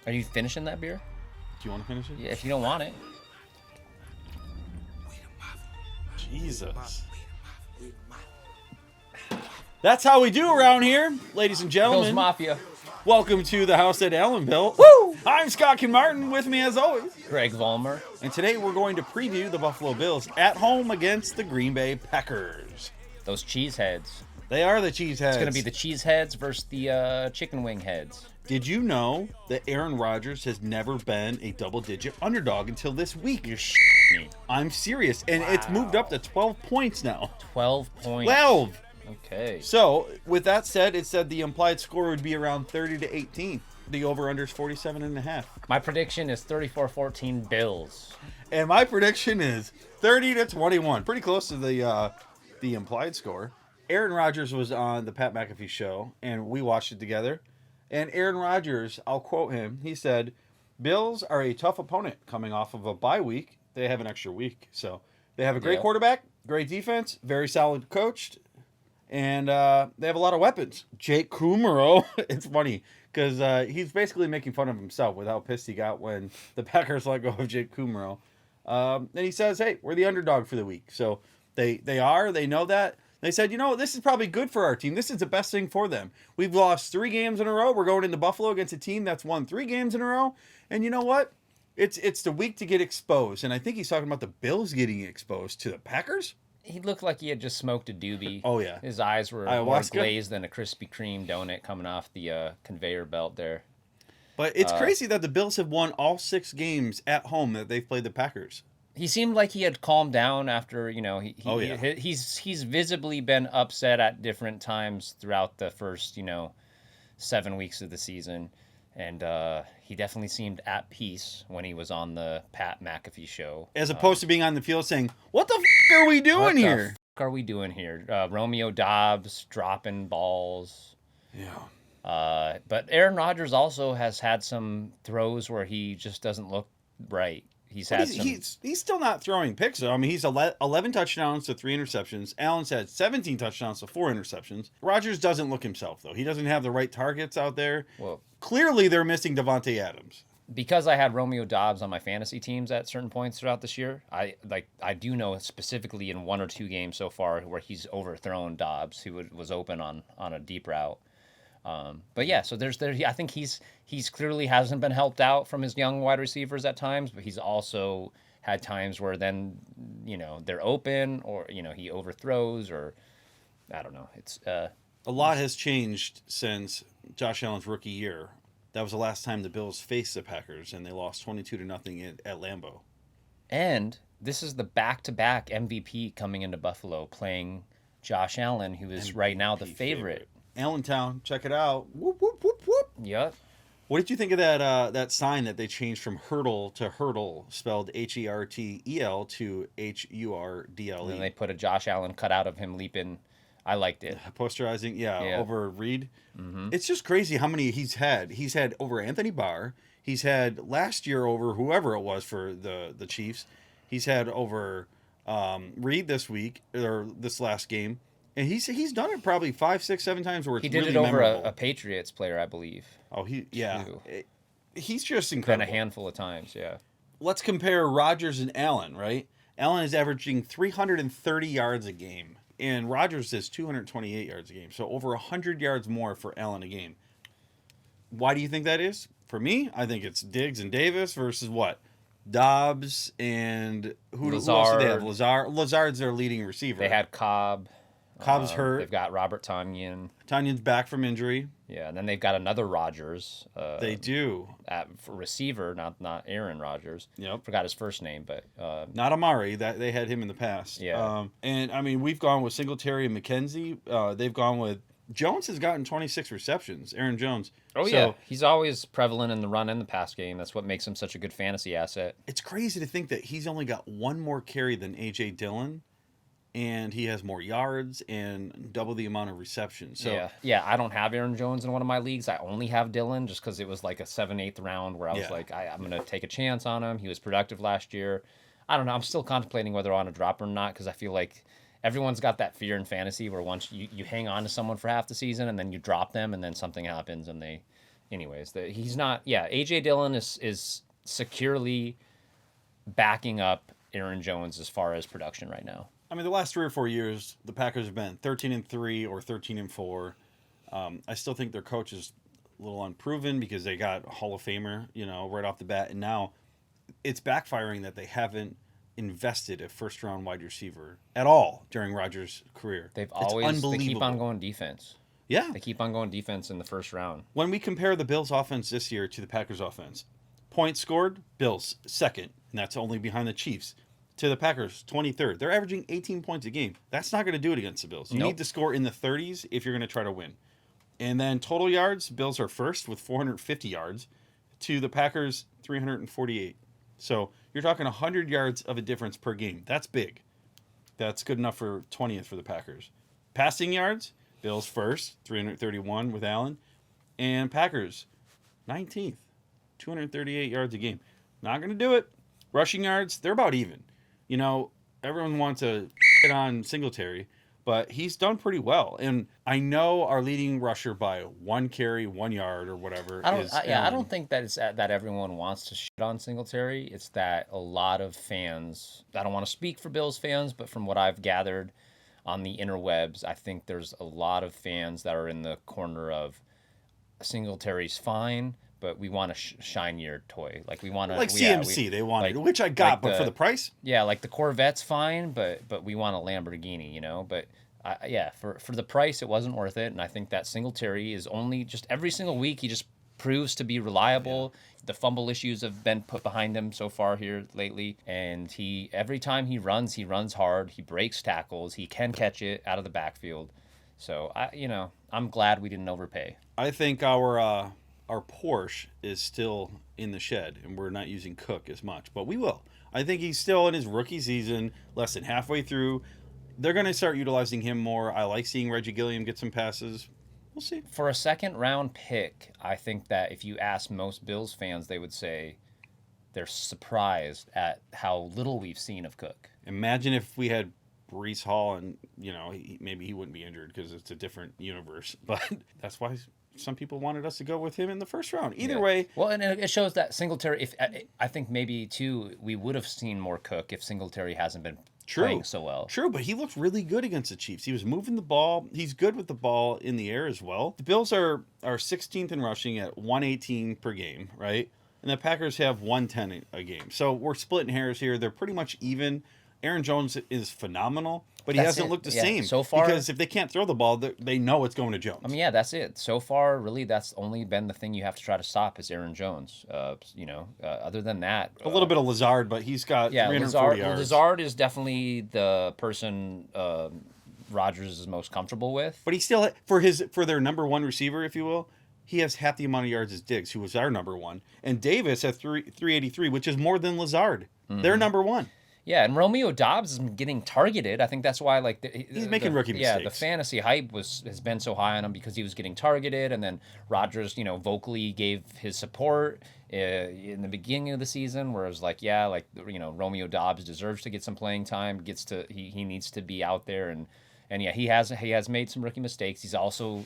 Are you finishing that beer? Do you want to finish it? Yeah, if you don't want it. Jesus. That's how we do around here, ladies and Bill's gentlemen. Mafia. Welcome to the house that Allen built. Woo! I'm Scott Kinmartin, with me as always, Greg Vollmer. and today we're going to preview the Buffalo Bills at home against the Green Bay Packers. Those cheese heads. They are the cheeseheads. It's going to be the cheese heads versus the chicken wing heads. Did you know that Aaron Rodgers has never been a double-digit underdog until this week? You're shitting me. I'm serious, and it's moved up to 12 points now. 12 points. 12! Okay. So, with that said, it said the implied score would be around 30 to 18. The over-under is 47.5. My prediction is 34-14 Bills. And my prediction is 30 to 21. Pretty close to the implied score. Aaron Rodgers was on the Pat McAfee show, and we watched it together. And Aaron Rodgers, I'll quote him, he said, Bills are a tough opponent coming off of a bye week. They have an extra week. So they have a great quarterback, great defense, very solid coached, and they have a lot of weapons. Jake Kumaro, it's funny, because he's basically making fun of himself with how pissed he got when the Packers let go of Jake Kumaro. And he says, hey, we're the underdog for the week. So they know that. They said, you know, this is probably good for our team. This is the best thing for them. We've lost 3 games in a row. We're going into Buffalo against a team that's won 3 games in a row. And you know what? It's the week to get exposed. And I think he's talking about the Bills getting exposed to the Packers. He looked like he had just smoked a doobie. Oh, yeah. His eyes were more glazed than a Krispy Kreme donut coming off the conveyor belt there. But it's crazy that the Bills have won all 6 games at home that they've played the Packers. He seemed like he had calmed down after, you know, he's visibly been upset at different times throughout the first, 7 weeks of the season. And he definitely seemed at peace when he was on the Pat McAfee show. As opposed to being on the field saying, what the f*** are we doing here? What the f*** are we doing here? Romeo Dobbs dropping balls. Yeah. But Aaron Rodgers also has had some throws where he just doesn't look right. He's still not throwing picks, though. I mean, he's 11 touchdowns to 3 interceptions. Allen's had 17 touchdowns to 4 interceptions. Rodgers doesn't look himself, though. He doesn't have the right targets out there. Well, clearly, they're missing Devontae Adams. Because I had Romeo Dobbs on my fantasy teams at certain points throughout this year, I do know specifically in 1 or 2 games so far where he's overthrown Dobbs, who was open on a deep route. But yeah, so I think he's clearly hasn't been helped out from his young wide receivers at times, but he's also had times where then, they're open or, he overthrows or I don't know. It's a lot has changed since Josh Allen's rookie year. That was the last time the Bills faced the Packers and they lost 22-0 at Lambeau. And this is the back-to-back MVP coming into Buffalo playing Josh Allen, who is MVP right now the favorite. Allentown, check it out. Whoop, whoop, whoop, whoop. Yep. What did you think of that sign that they changed from hurdle to hurdle, spelled Hertel to Hurdle? And they put a Josh Allen cutout of him leaping. I liked it. Posterizing, over Reed. Mm-hmm. It's just crazy how many he's had. He's had over Anthony Barr. He's had last year over whoever it was for the Chiefs. He's had over Reed this week, or this last game. And he's done it probably 5, 6, 7 times where it's really memorable. He did it over a Patriots player, I believe. Oh, he's just incredible. Been a handful of times, yeah. Let's compare Rodgers and Allen, right? Allen is averaging 330 yards a game, and Rodgers is 228 yards a game. So over 100 yards more for Allen a game. Why do you think that is? For me, I think it's Diggs and Davis versus what? Dobbs and who else did they have? Lazard's their leading receiver. They had Cobb. Cobb's hurt. They've got Robert Tonyan. Tonyan's back from injury. Yeah, and then they've got another Rodgers. They do. For receiver, not Aaron Rodgers. Yep. Forgot his first name, but not Amari. That they had him in the past. Yeah. And I mean, we've gone with Singletary and McKenzie. They've gone with Jones has gotten 26 receptions. Aaron Jones. Oh yeah, he's always prevalent in the run and the pass game. That's what makes him such a good fantasy asset. It's crazy to think that he's only got 1 more carry than A.J. Dillon. And he has more yards and double the amount of receptions. So yeah. I don't have Aaron Jones in one of my leagues. I only have Dillon just because it was like a 7th, 8th round where I was like, I'm going to take a chance on him. He was productive last year. I don't know. I'm still contemplating whether I want to drop him or not because I feel like everyone's got that fear in fantasy where once you hang on to someone for half the season and then you drop them and then something happens and they anyways, he's not. Yeah, AJ Dillon is securely backing up Aaron Jones as far as production right now. I mean, the last 3 or 4 years, the Packers have been 13-3 or 13-4. I still think their coach is a little unproven because they got a Hall of Famer, right off the bat, and now it's backfiring that they haven't invested a first-round wide receiver at all during Rodgers' career. They keep on going defense. Yeah. They keep on going defense in the first round. When we compare the Bills' offense this year to the Packers' offense, points scored, Bills second, and that's only behind the Chiefs. To the Packers, 23rd. They're averaging 18 points a game. That's not going to do it against the Bills. You need to score in the 30s if you're going to try to win. And then total yards, Bills are first with 450 yards to the Packers, 348. So you're talking 100 yards of a difference per game. That's big. That's good enough for 20th for the Packers. Passing yards, Bills first, 331 with Allen. And Packers, 19th, 238 yards a game. Not going to do it. Rushing yards, they're about even. Everyone wants to hit on Singletary, but he's done pretty well. And I know our leading rusher by 1 carry, 1 yard, or whatever. I don't think that it's that everyone wants to shit on Singletary. It's that a lot of fans, I don't want to speak for Bills fans, but from what I've gathered on the interwebs, I think there's a lot of fans that are in the corner of Singletary's fine, but we want a shinier toy. Like we want to CMC. They wanted, which I got, but for the price. Yeah, like the Corvette's fine, but we want a Lamborghini, But for the price, it wasn't worth it. And I think that Singletary is only just every single week he just proves to be reliable. Yeah. The fumble issues have been put behind him so far here lately, and every time he runs hard. He breaks tackles. He can catch it out of the backfield. So I'm glad we didn't overpay. I think our Porsche is still in the shed, and we're not using Cook as much, but we will. I think he's still in his rookie season, less than halfway through. They're going to start utilizing him more. I like seeing Reggie Gilliam get some passes. We'll see. For a second-round pick, I think that if you ask most Bills fans, they would say they're surprised at how little we've seen of Cook. Imagine if we had Breece Hall and, maybe he wouldn't be injured because it's a different universe. But that's why some people wanted us to go with him in the first round. Either way. Well, and it shows that Singletary, I think maybe, too, we would have seen more Cook if Singletary hasn't been playing so well. True, but he looked really good against the Chiefs. He was moving the ball. He's good with the ball in the air as well. The Bills are 16th in rushing at 118 per game, right? And the Packers have 110 a game. So we're splitting hairs here. They're pretty much even. Aaron Jones is phenomenal, but he hasn't looked the same so far. Because if they can't throw the ball, they know it's going to Jones. I mean, that's it. So far, really, that's only been the thing you have to try to stop is Aaron Jones. Other than that, a little bit of Lazard, but he's got 340 yards. Lazard is definitely the person Rodgers is most comfortable with. But he still for their number one receiver, if you will. He has half the amount of yards as Diggs, who was our number one, and Davis at 383, which is more than Lazard. Mm-hmm. They're number one. Yeah, and Romeo Doubs is getting targeted. I think that's why, he's making rookie mistakes. Yeah, the fantasy hype has been so high on him because he was getting targeted, and then Rodgers, vocally gave his support in the beginning of the season, where it was Romeo Doubs deserves to get some playing time. He needs to be out there, and he has made some rookie mistakes. He's also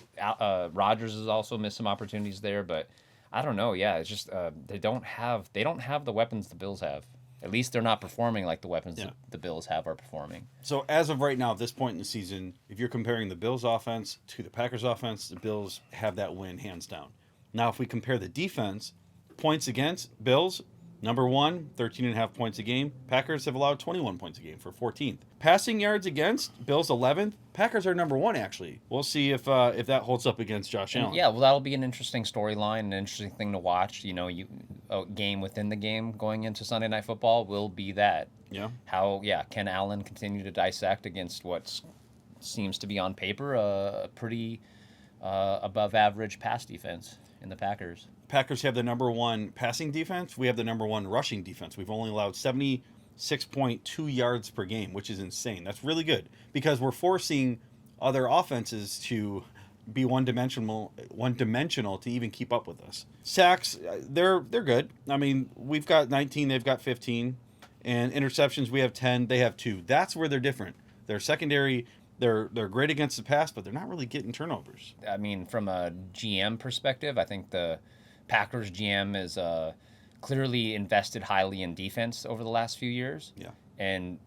Rodgers has also missed some opportunities there, but I don't know. Yeah, it's just they don't have the weapons the Bills have. At least they're not performing like the weapons the Bills are performing. So as of right now, at this point in the season, if you're comparing the Bills offense to the Packers offense, the Bills have that win hands down. Now, if we compare the defense, points against Bills, number one, 13.5 points a game. Packers have allowed 21 points a game for 14th. Passing yards against, Bills 11th. Packers are number one, actually. We'll see if that holds up against Josh Allen. Yeah, well, that'll be an interesting storyline, an interesting thing to watch. A game within the game going into Sunday Night Football will be that. Yeah. Can Allen continue to dissect against what seems to be on paper a pretty above average pass defense in the Packers? Packers have the number one passing defense. We have the number one rushing defense. We've only allowed 76.2 yards per game, which is insane. That's really good because we're forcing other offenses to be one-dimensional to even keep up with us. Sacks, they're good. I mean, we've got 19, they've got 15, and interceptions we have 10, they have 2. That's where they're different. Their secondary They're great against the pass, but they're not really getting turnovers. I mean, from a GM perspective, I think the Packers GM is clearly invested highly in defense over the last few years. Yeah. And,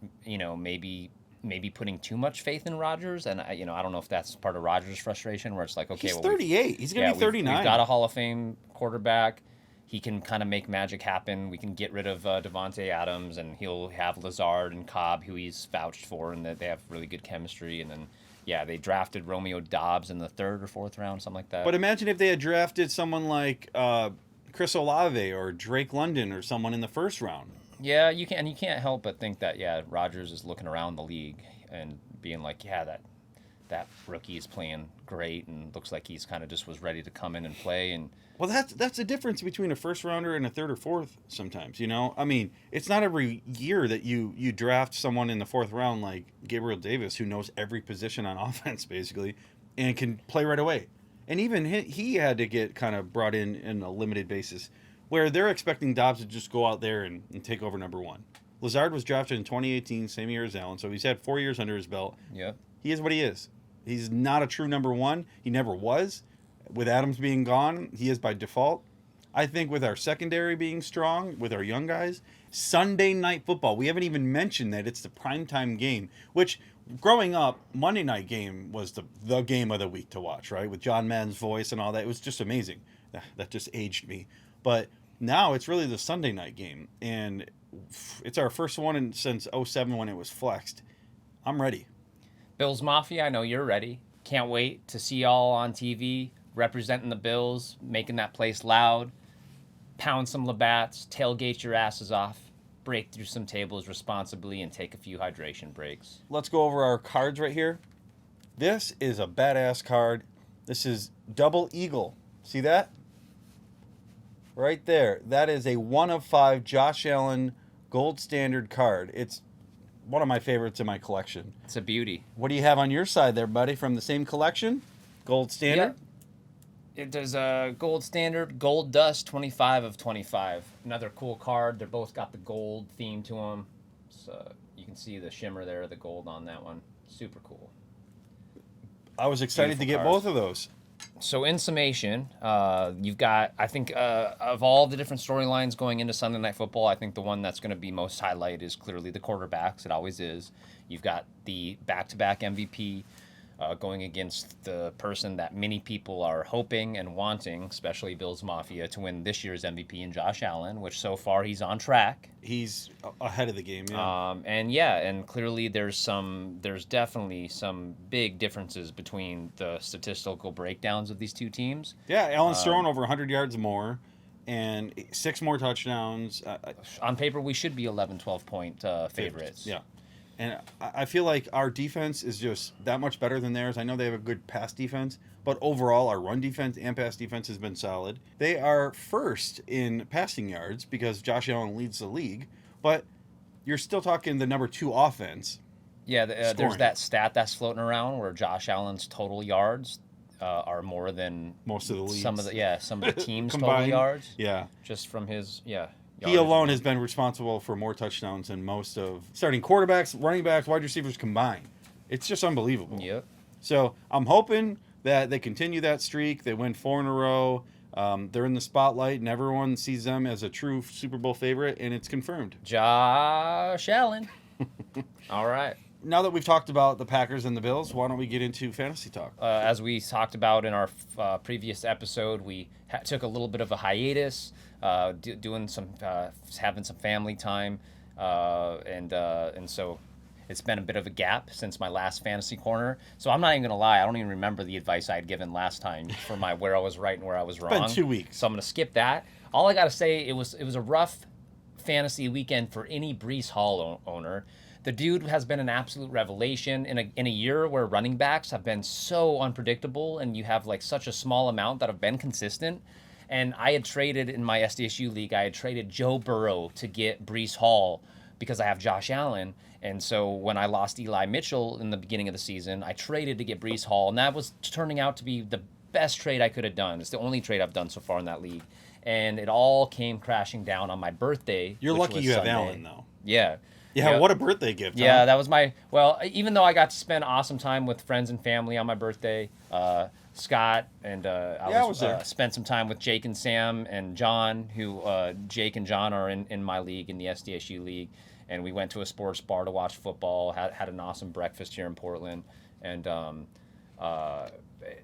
maybe putting too much faith in Rodgers. And, I don't know if that's part of Rodgers' frustration where it's like, okay, He's well, 38. He's going to be 39. We've got a Hall of Fame quarterback. He can kind of make magic happen. We can get rid of Devontae Adams, and he'll have Lazard and Cobb, who he's vouched for, and that they have really good chemistry. And then, they drafted Romeo Doubs in the 3rd or 4th round, something like that. But imagine if they had drafted someone like Chris Olave or Drake London or someone in the 1st round. Yeah, you can't help but think that Rodgers is looking around the league and being like, that rookie is playing great and looks like he's kind of just was ready to come in and play. And well, that's the difference between a 1st rounder and a 3rd or 4th sometimes, I mean, it's not every year that you draft someone in the 4th round like Gabriel Davis, who knows every position on offense basically and can play right away. And even he had to get kind of brought in a limited basis where they're expecting Dobbs to just go out there and take over number 1. Lazard was drafted in 2018, same year as Allen, so he's had 4 years under his belt. Yeah. He is what he is. He's not a true number 1. He never was. With Adams being gone, he is by default. I think with our secondary being strong, with our young guys, Sunday Night Football, we haven't even mentioned that it's the primetime game, which growing up, Monday night game was the game of the week to watch, right? With John Madden's voice and all that. It was just amazing. That just aged me. But now it's really the Sunday night game, and it's our first one since 2007 when it was flexed. I'm ready. Bills Mafia, I know you're ready. Can't wait to see y'all on TV representing the Bills, making that place loud, pound some Labatt's, tailgate your asses off, break through some tables responsibly, and take a few hydration breaks. Let's go over our cards right here. This is a badass card. This is Double Eagle. See that? Right there. That is a 1 of 5 Josh Allen gold standard card. It's one of my favorites in my collection. It's a beauty. What do you have on your side there, buddy, from the same collection? Gold standard? There's a gold standard, gold dust, 25 of 25. Another cool card. They're both got the gold theme to them. So you can see the shimmer there, the gold on that one. Super cool. I was excited to get both of those. So in summation, you've got, I think, of all the different storylines going into Sunday Night Football, I think the one that's going to be most highlighted is clearly the quarterbacks. It always is. You've got the back-to-back MVP going against the person that many people are hoping and wanting, especially Bills Mafia, to win this year's MVP in Josh Allen, which so far he's on track. He's ahead of the game, and clearly there's definitely some big differences between the statistical breakdowns of these two teams. Yeah, Allen's thrown over 100 yards more and 6 more touchdowns. On paper, we should be 11, 12-point favorites. Yeah. And I feel like our defense is just that much better than theirs. I know they have a good pass defense, but overall our run defense and pass defense has been solid. They are first in passing yards because Josh Allen leads the league, but you're still talking the number 2 offense. Yeah, there's that stat that's floating around where Josh Allen's total yards are more than most of the leagues. Some of the team's total yards. Yeah. Just from his He alone has been responsible for more touchdowns than most of starting quarterbacks, running backs, wide receivers combined. It's just unbelievable. Yep. So I'm hoping that they continue that streak. They win 4 in a row. They're in the spotlight, and everyone sees them as a true Super Bowl favorite, and it's confirmed. Josh Allen. All right. Now that we've talked about the Packers and the Bills, why don't we get into fantasy talk? As we talked about in our previous episode, we took a little bit of a hiatus, doing some, having some family time, and so it's been a bit of a gap since my last fantasy corner. So I'm not even gonna lie, I don't even remember the advice I had given last time for my where I was right and where I was wrong. It's been 2 weeks, so I'm gonna skip that. All I gotta say, it was a rough fantasy weekend for any Breece Hall owner. The dude has been an absolute revelation in a year where running backs have been so unpredictable, and you have like such a small amount that have been consistent. And I had traded in my SDSU league, I had traded Joe Burrow to get Breece Hall because I have Josh Allen. And so when I lost Eli Mitchell in the beginning of the season, I traded to get Breece Hall, and that was turning out to be the best trade I could have done. It's the only trade I've done so far in that league. And it all came crashing down on my birthday. You're lucky you Sunday. have Allen, though. Yeah. Yeah, Yep. what a birthday gift. Yeah, Huh? that was my, well, even though I got to spend awesome time with friends and family on my birthday, Scott and I was there. spent some time with Jake and Sam and John, who Jake and John are in my league, in the SDSU league, and we went to a sports bar to watch football. Had an awesome breakfast here in Portland, and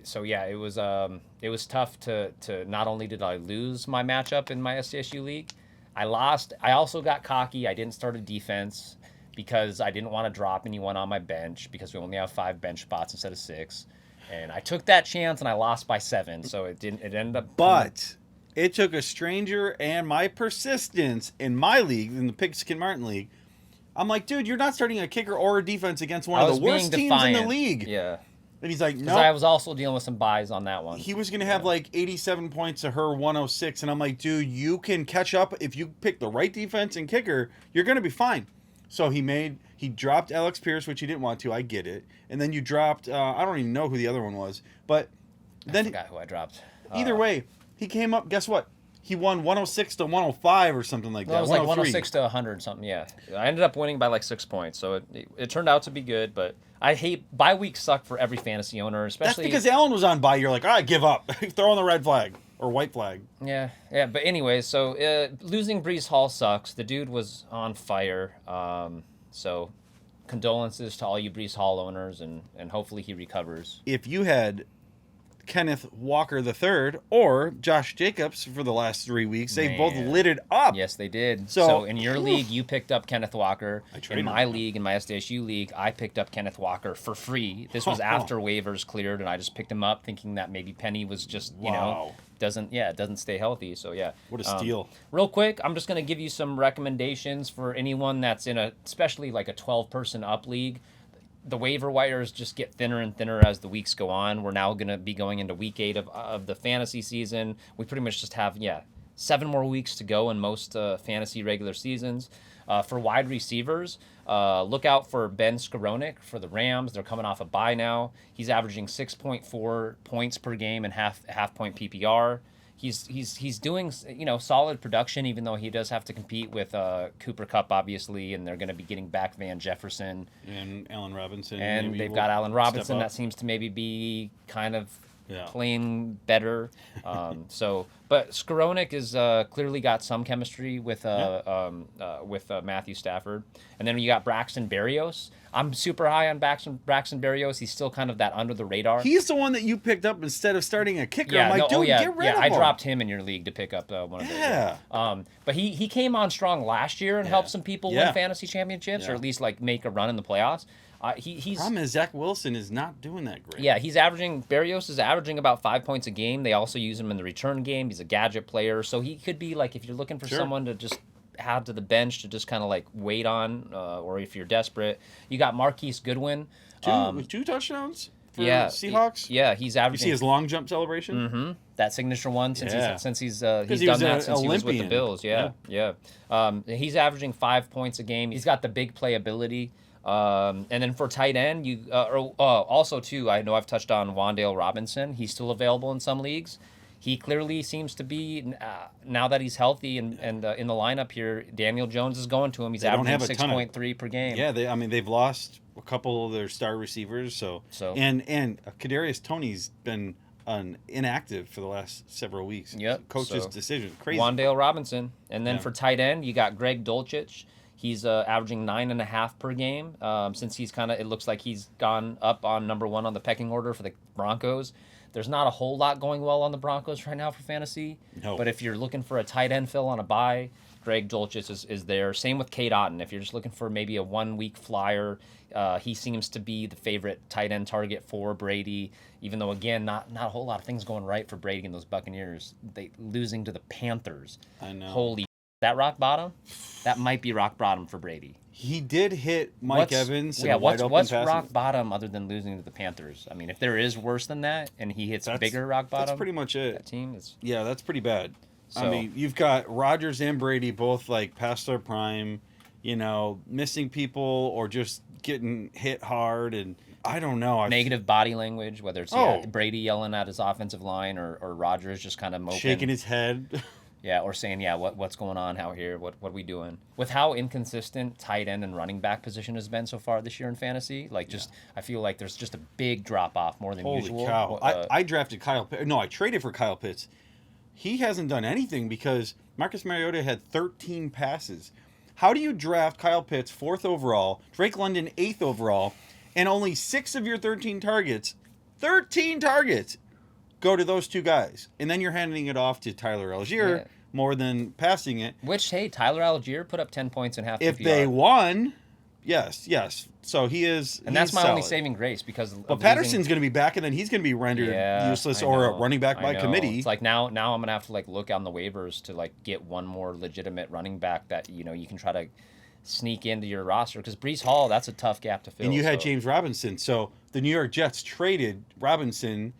so yeah, it was tough to not only did I lose my matchup in my SDSU league, I lost. I also got cocky. I didn't start a defense because I didn't want to drop anyone on my bench because we only have 5 bench spots instead of 6. And I took that chance and I lost by 7, so it ended up. But it took a stranger and my persistence in my league, in the Kinmartin league. I'm like, dude, you're not starting a kicker or a defense against one of the worst teams in the league. Yeah. And he's like, no. Because I was also dealing with some buys on that one. He was going to have like 87 points to her 106. And I'm like, dude, you can catch up. If you pick the right defense and kicker, you're going to be fine. So he dropped Alex Pierce, which he didn't want to. I get it. And then you dropped, I don't even know who the other one was. But then I forgot who I dropped. Either way, he came up, guess what? He won 106 to 105 or something like that. It was like 106 to 100 something, yeah. I ended up winning by like 6 points, so it turned out to be good, but I hate bye weeks suck for every fantasy owner, especially. That's because Allen was on bye. You're like, all right, give up. Throw on the red flag or white flag. Yeah. But anyways, so losing Brees Hall sucks. The dude was on fire. So condolences to all you Brees Hall owners, and hopefully he recovers. If you had Kenneth Walker III or Josh Jacobs for the last 3 weeks, they both lit it up. Yes, they did. So in your league, you picked up Kenneth Walker. In my league, in my SDSU league, I picked up Kenneth Walker for free. This was after waivers cleared, and I just picked him up thinking that maybe Penny was just, doesn't stay healthy. So yeah. What a steal. Real quick, I'm just going to give you some recommendations for anyone that's in especially like a 12-person up league. The waiver wires just get thinner and thinner as the weeks go on. We're now going to be going into week 8 of the fantasy season. We pretty much just have, 7 more weeks to go in most fantasy regular seasons. For wide receivers, look out for Ben Skowronek for the Rams. They're coming off a bye now. He's averaging 6.4 points per game and half point PPR. He's doing solid production, even though he does have to compete with Cooper Kupp, obviously, and they're going to be getting back Van Jefferson and Allen Robinson, and they've got Allen Robinson that seems to maybe be kind of playing better. But Skowronek is clearly got some chemistry with Matthew Stafford, and then you got Braxton Berrios. I'm super high on Braxton Berrios. He's still kind of that under the radar. He's the one that you picked up instead of starting a kicker. I'm like, get rid of him. I dropped him in your league to pick up one of those. Yeah. But he came on strong last year and helped some people win fantasy championships or at least like make a run in the playoffs. He's problem is Zach Wilson is not doing that great. Yeah, Berrios is averaging about 5 points a game. They also use him in the return game. He's a gadget player, so he could be like if you're looking for someone to just add to the bench to just kind of like wait on, or if you're desperate. You got Marquise Goodwin. Two touchdowns for Seahawks? He's averaging. You see his long jump celebration? Mm-hmm. That signature one since he's done that since he was with the Bills. Yeah. He's averaging 5 points a game. He's got the big playability. And then for tight end, also too, I know I've touched on Wan'Dale Robinson. He's still available in some leagues. He clearly seems to be, now that he's healthy and in the lineup here, Daniel Jones is going to him. He's averaging 6.3 per game. Yeah, they've lost a couple of their star receivers. So. And Kadarius Toney's been inactive for the last several weeks. Yep. Coach's decision. Crazy. Wan'Dale Robinson. And then for tight end, you got Greg Dulcich. He's averaging 9.5 per game. Since he's it looks like he's gone up on number 1 on the pecking order for the Broncos. There's not a whole lot going well on the Broncos right now for fantasy. No. But if you're looking for a tight end fill on a bye, Greg Dulcich is there. Same with Cade Otton. If you're just looking for maybe a 1 week flyer, he seems to be the favorite tight end target for Brady. Even though, again, not a whole lot of things going right for Brady and those Buccaneers. They losing to the Panthers. I know. Holy that rock bottom? That might be rock bottom for Brady. He did hit Mike Evans. What's rock bottom other than losing to the Panthers? I mean, if there is worse than that, and he hits bigger rock bottom, that's pretty much it. That team is. Yeah, that's pretty bad. So, I mean, you've got Rodgers and Brady both like past their prime, missing people or just getting hit hard, and I don't know. Negative body language, whether it's Brady yelling at his offensive line or Rodgers just kind of moping, shaking his head. Yeah, or saying, yeah, what's going on out here? What are we doing? With how inconsistent tight end and running back position has been so far this year in fantasy, like just I feel like there's just a big drop off more than Holy usual. cow! I drafted Kyle. No, I traded for Kyle Pitts. He hasn't done anything because Marcus Mariota had 13 passes. How do you draft Kyle Pitts 4th overall, Drake London 8th overall, and only 6 of your 13 targets, go to those two guys, and then you're handing it off to Tyler Algier more than passing it. Which, hey, Tyler Algier put up 10 points in half. If they won, yes. So he is, and that's my solid. only saving grace because. But Patterson's going to be back, and then he's going to be rendered useless or a running back by committee. It's like now I'm going to have to like look on the waivers to like get one more legitimate running back that you can try to sneak into your roster because Breece Hall, that's a tough gap to fill. And you had James Robinson, so the New York Jets traded Robinson.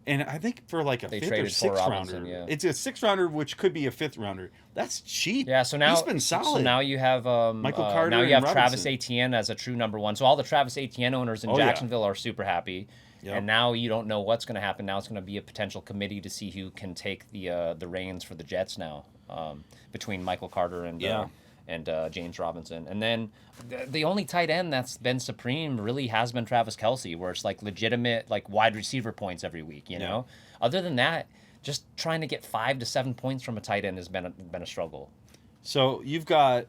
And I think for like a 5th or 6th rounder. Yeah. It's a 6th rounder, which could be a 5th rounder. That's cheap. Yeah, so now he's been solid. So now you have Michael Carter. Now you have and Travis Robinson. Etienne as a true number 1. So all the Travis Etienne owners in Jacksonville are super happy. Yep. And now you don't know what's going to happen. Now it's going to be a potential committee to see who can take the reins for the Jets now, between Michael Carter and James Robinson. And then the only tight end that's been supreme really has been Travis Kelce, where it's like legitimate like wide receiver points every week, you know? Other than that, just trying to get 5 to 7 points from a tight end has been a struggle. So you've got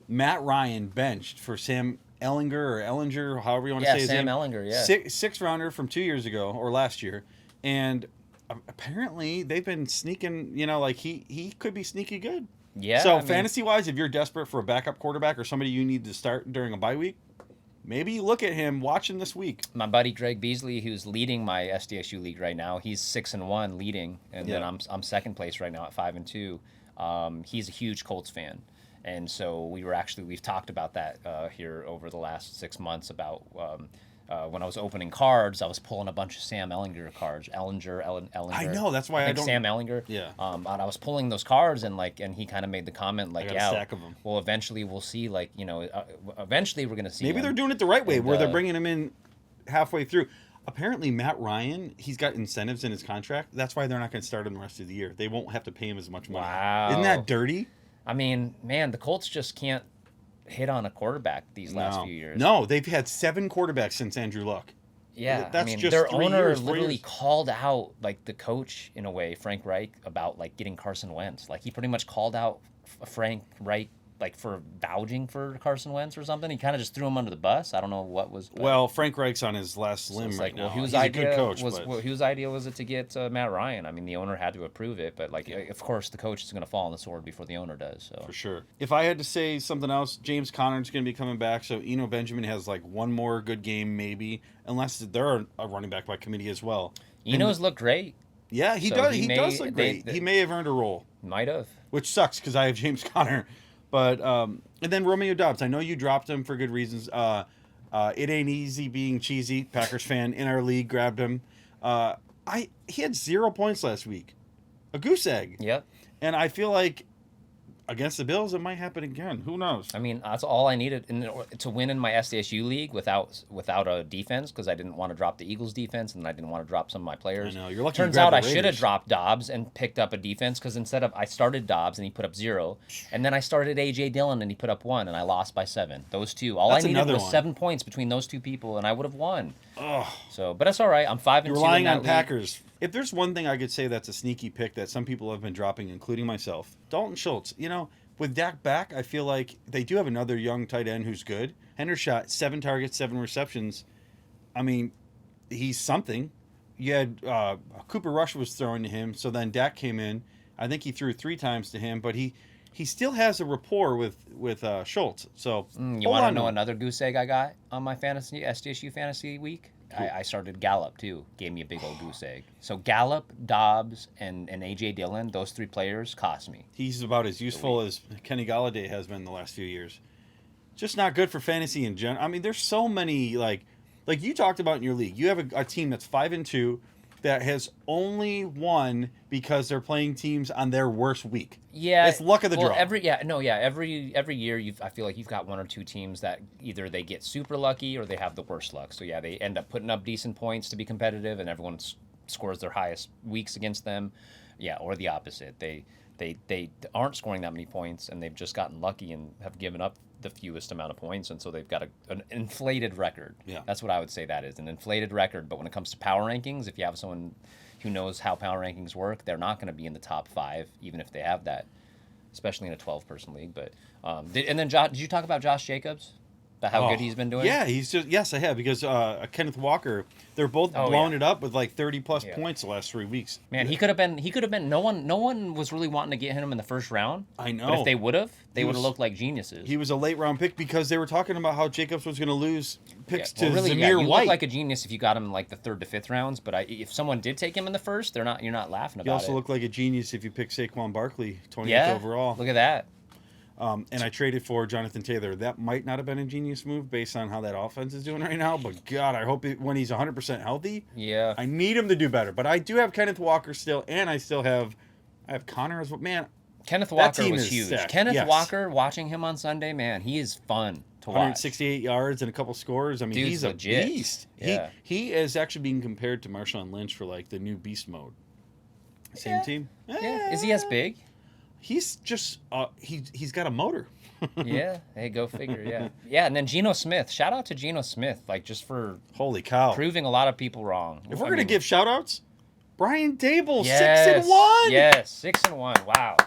Matt Ryan benched for Sam Ellinger, however you want to say his name. Sam Ellinger, yeah. 6th rounder from 2 years ago or last year. And apparently they've been sneaking, like he could be sneaky good. Yeah. So fantasy-wise, if you're desperate for a backup quarterback or somebody you need to start during a bye week, maybe you look at him, watch him this week. My buddy Greg Beasley, who's leading my SDSU league right now, he's 6-1 leading, and then I'm second place right now at 5-2. He's a huge Colts fan, and so we've talked about that here over the last 6 months about. When I was opening cards, I was pulling a bunch of Sam Ellinger cards. Ellinger. I know, that's why I don't. Sam Ellinger. Yeah. And I was pulling those cards, and he kind of made the comment like, I got a stack of them. Well, eventually we'll see. Eventually we're gonna see. Maybe they're doing it the right way, where they're bringing him in halfway through. Apparently, Matt Ryan, he's got incentives in his contract. That's why they're not going to start him the rest of the year. They won't have to pay him as much money. Wow. Isn't that dirty? I mean, man, the Colts just can't hit on a quarterback these last few years. No, they've had 7 quarterbacks since Andrew Luck. Yeah, that's just their 3 owner years, 4 literally years. called out the coach in a way, Frank Reich, about getting Carson Wentz. He pretty much called out Frank Reich for vouching for Carson Wentz or something. He kind of just threw him under the bus. I don't know what was. Well, Frank Reich's on his last limb right now. Whose He's idea a good coach. Whose idea was it to get Matt Ryan? I mean, the owner had to approve it, but of course, the coach is going to fall on the sword before the owner does. So for sure. If I had to say something else, James Conner's going to be coming back. So Eno Benjamin has one more good game, maybe, unless they're a running back by committee as well. Eno's looked great. Yeah, he does. He does look great. He may have earned a role. Might have. Which sucks because I have James Conner. But and then Romeo Doubs. I know you dropped him for good reasons. It ain't easy being cheesy. Packers fan in our league grabbed him. He had 0 points last week, a goose egg. Yep. And I feel like against the Bills, it might happen again. Who knows? I mean, that's all I needed to win in my SDSU league without a defense because I didn't want to drop the Eagles defense and I didn't want to drop some of my players. I know. You're lucky. Turns out I should have dropped Dobbs and picked up a defense because I started Dobbs and he put up 0, and then I started A.J. Dillon and he put up 1, and I lost by 7. Those two. All I needed was 7 points between those two people, and I would have won. Oh. So, but that's all right. I'm 5-2. You're relying on Packers. If there's one thing I could say that's a sneaky pick that some people have been dropping, including myself, Dalton Schultz. With Dak back, I feel like they do have another young tight end who's good. Hendershot, 7 targets, 7 receptions. I mean, he's something. You had Cooper Rush was throwing to him, so then Dak came in. I think he threw 3 times to him, but he still has a rapport with Schultz. So you want to know another goose egg I got on my SDSU fantasy week? Cool. I started Gallup too. Gave me a big old goose egg. So Gallup, Dobbs, and A.J. Dillon, those 3 players cost me. He's about as useful as Kenny Golladay has been the last few years. Just not good for fantasy in general. I mean, there's so many like you talked about in your league. You have a team that's 5-2 that has only won because they're playing teams on their worst week. Yeah, it's luck of the draw. Every year I feel like you've got 1 or 2 teams that either they get super lucky or they have the worst luck. So yeah, they end up putting up decent points to be competitive, and everyone scores their highest weeks against them. Yeah, or the opposite. They they aren't scoring that many points, and they've just gotten lucky and have given up the fewest amount of points, and so they've got an inflated record. Yeah. That's what I would say that is, an inflated record. But when it comes to power rankings, if you have someone who knows how power rankings work, they're not going to be in the top 5, even if they have that, especially in a 12-person league. But did you talk about Josh Jacobs? About how good he's been doing? Yeah, yes, I have, because Kenneth Walker, they're both blowing it up with like 30-plus points the last 3 weeks. Man, he could have been. No one was really wanting to get him in the first round. I know. But if they would have looked like geniuses. He was a late round pick because they were talking about how Jacobs was going to lose picks to really, Zamir you White. look like a genius if you got him in like the 3rd to 5th rounds. But if someone did take him in the first, you're not laughing about it. You also look like a genius if you pick Saquon Barkley 20th overall. Look at that. And I traded for Jonathan Taylor. That might not have been a genius move based on how that offense is doing right now. But, God, I hope when he's 100% healthy, I need him to do better. But I do have Kenneth Walker still, and I have Connor as well. Man, Kenneth Walker was huge. Stacked. Kenneth Walker, watching him on Sunday, man, he is fun to watch. 168 yards and a couple scores. I mean, Dude's he's a legit. beast. Yeah. He is actually being compared to Marshawn Lynch for, like, the new beast mode. Same team. Yeah. Is he as big? He's just he's got a motor. Yeah. Hey, go figure. Yeah. Yeah. And then Geno Smith. Shout out to Geno Smith, like just for holy cow proving a lot of people wrong. If we're gonna give shout outs, Brian Dable, yes, 6-1. Yes, 6-1. Wow.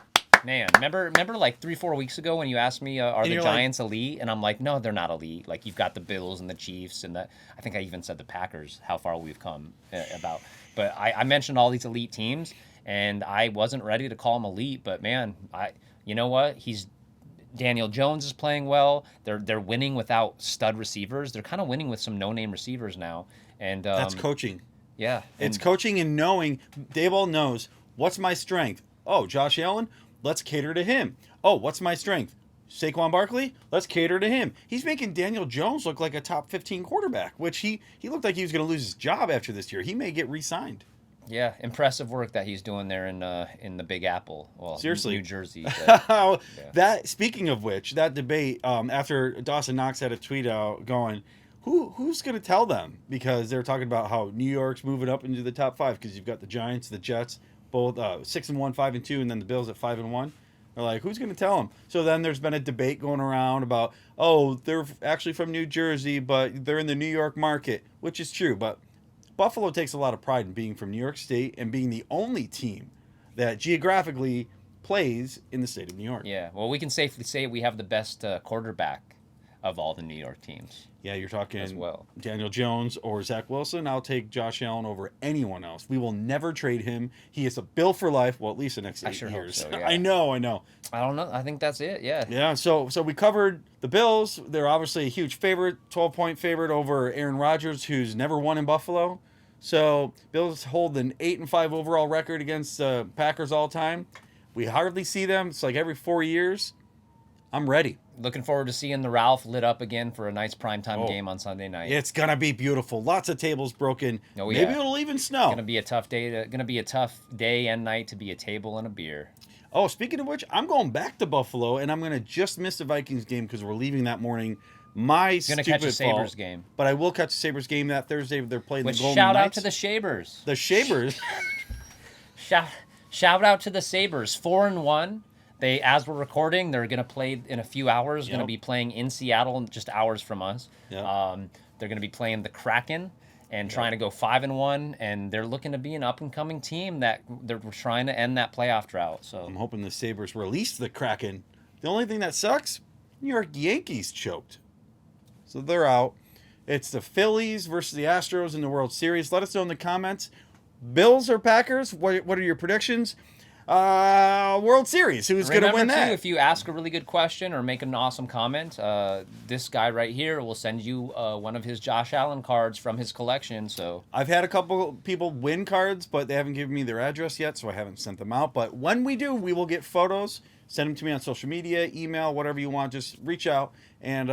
Man, remember like 3-4 weeks ago when you asked me, are the Giants elite? And I'm like, no, they're not elite. Like you've got the Bills and the Chiefs and I think I even said the Packers, how far we've come about. But I mentioned all these elite teams. And I wasn't ready to call him elite, but man, you know what? Daniel Jones is playing well. They're winning without stud receivers. They're kind of winning with some no-name receivers now. And that's coaching. Yeah, it's coaching and knowing. Daboll knows what's my strength. Oh, Josh Allen, let's cater to him. Oh, what's my strength? Saquon Barkley, let's cater to him. He's making Daniel Jones look like a top 15 quarterback, which he looked like he was going to lose his job after this year. He may get re-signed. Yeah, impressive work that he's doing there in the Big Apple. Well, seriously, New Jersey. That speaking of which, that debate after Dawson Knox had a tweet out going, who's going to tell them? Because they're talking about how New York's moving up into the top 5 because you've got the Giants, the Jets, both 6-1, 5-2, and then the Bills at 5-1. They're like, who's going to tell them? So then there's been a debate going around about, they're actually from New Jersey, but they're in the New York market, which is true, but Buffalo takes a lot of pride in being from New York State and being the only team that geographically plays in the state of New York. Yeah, well, we can safely say we have the best quarterback of all the New York teams. Yeah, you're talking as well. Daniel Jones or Zach Wilson. I'll take Josh Allen over anyone else. We will never trade him. He is a bill for life. Well, at least the next 8 years. Hope so, yeah. I know. I don't know. I think that's it. Yeah. Yeah. So we covered the Bills. They're obviously a huge favorite, 12-point favorite over Aaron Rodgers, who's never won in Buffalo. So Bills hold an 8-5 overall record against the Packers all time. We hardly see them. It's like every 4 years. I'm ready. Looking forward to seeing the Ralph lit up again for a nice primetime game on Sunday night. It's gonna be beautiful. Lots of tables broken. Oh, yeah. Maybe it'll even snow. Gonna be a tough day and night to be a table and a beer. Oh, speaking of which, I'm going back to Buffalo, and I'm gonna just miss the Vikings game because we're leaving that morning. My stupid fault. Gonna catch a Sabres game, but I will catch a Sabres game that Thursday. They're playing the Golden shout Knights. Out to the Sabres. The Sabres. shout out to the Sabres. 4-1. They, as we're recording, they're gonna play in a few hours. Gonna be playing in Seattle, just hours from us. Yep. They're gonna be playing the Kraken and trying to go 5-1, and they're looking to be an up and coming team that they're trying to end that playoff drought. So I'm hoping the Sabres release the Kraken. The only thing that sucks, New York Yankees choked. So they're out. It's the Phillies versus the Astros in the World Series. Let us know in the comments. Bills or Packers? What are your predictions? World Series. Who's going to win that? Too, if you ask a really good question or make an awesome comment, this guy right here will send you one of his Josh Allen cards from his collection. So I've had a couple people win cards, but they haven't given me their address yet, so I haven't sent them out. But when we do, we will get photos. Send them to me on social media, email, whatever you want. Just reach out, and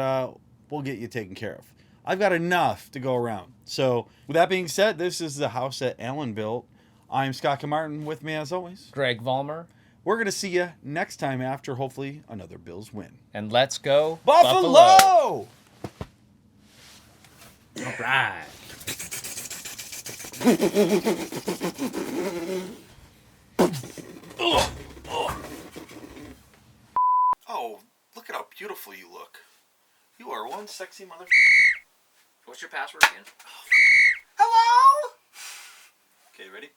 we'll get you taken care of. I've got enough to go around. So with that being said, this is the house that Allen built. I'm Scott Kinmartin. With me, as always, Greg Vollmer. We're going to see you next time after, hopefully, another Bills win. And let's go Buffalo! All right. Oh, look at how beautiful you look. You are one sexy mother. What's your password again? Hello? Okay, ready?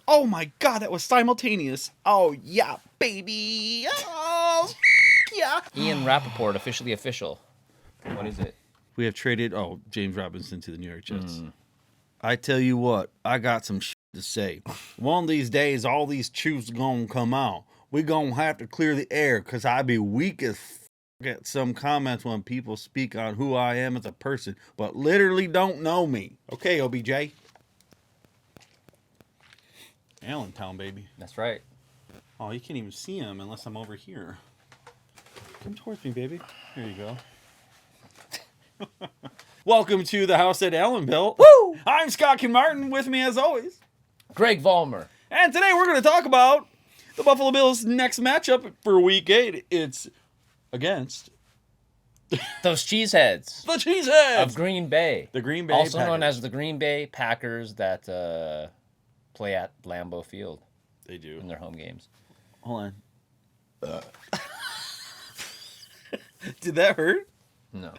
Oh my god, that was simultaneous. Oh yeah, baby. Oh, yeah. Ian Rappaport, officially official. What is it? We have traded, James Robinson to the New York Jets. I tell you what, I got some shit to say. One of these days, all these truths gonna come out. We gonna have to clear the air, because I be weak as at some comments when people speak on who I am as a person, but literally don't know me. Okay, OBJ. Allentown, baby. That's right. Oh, you can't even see him unless I'm over here. Come towards me, baby. There you go. Welcome to the house that Allen built. Woo! I'm Scott Kinmartin. With me, as always, Greg Vollmer. And today we're going to talk about the Buffalo Bills' next matchup for Week 8. It's against Those cheeseheads the Cheeseheads of Green Bay. The Green Bay also Packers. known as the Green Bay Packers that play at Lambeau Field They do. in their home games. Hold on. Did that hurt? No.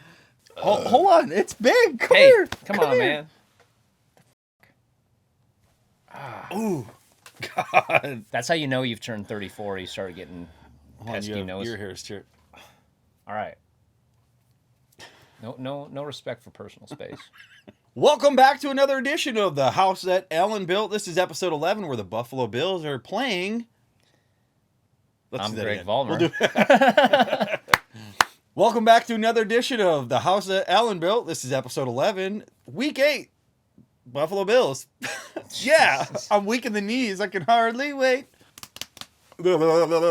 Hold on. It's big. Come Hey, here. come on, here. man. Ooh. God. That's how you know you've turned 34. You start getting Hold on, pesky nose. your hair's too. All right. No respect for personal space. Welcome back to another edition of the house that Allen built. This is episode 11, where the Buffalo Bills are playing. Let's I'm do that Greg again. Vollmer. Welcome back to another edition of the house that Allen built. This is episode 11, week 8, Buffalo Bills. Yeah, I'm weak in the knees. I can hardly wait. All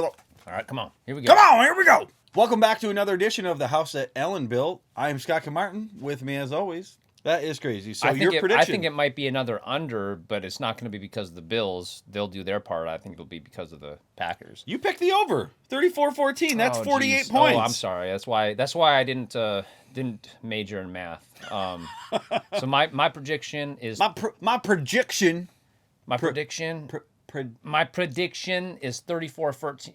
right, come on. Here we go. Come on, here we go. Welcome back to another edition of the house that Allen built. I am Scott Martin. With me, as always. That is crazy. So your prediction? I think it might be another under, but it's not going to be because of the Bills. They'll do their part. I think it'll be because of the Packers. You picked the over. 34-14. That's 48 geez. points. Oh, I'm sorry. That's why I didn't major in math. So my prediction is my prediction. my prediction is 34-13.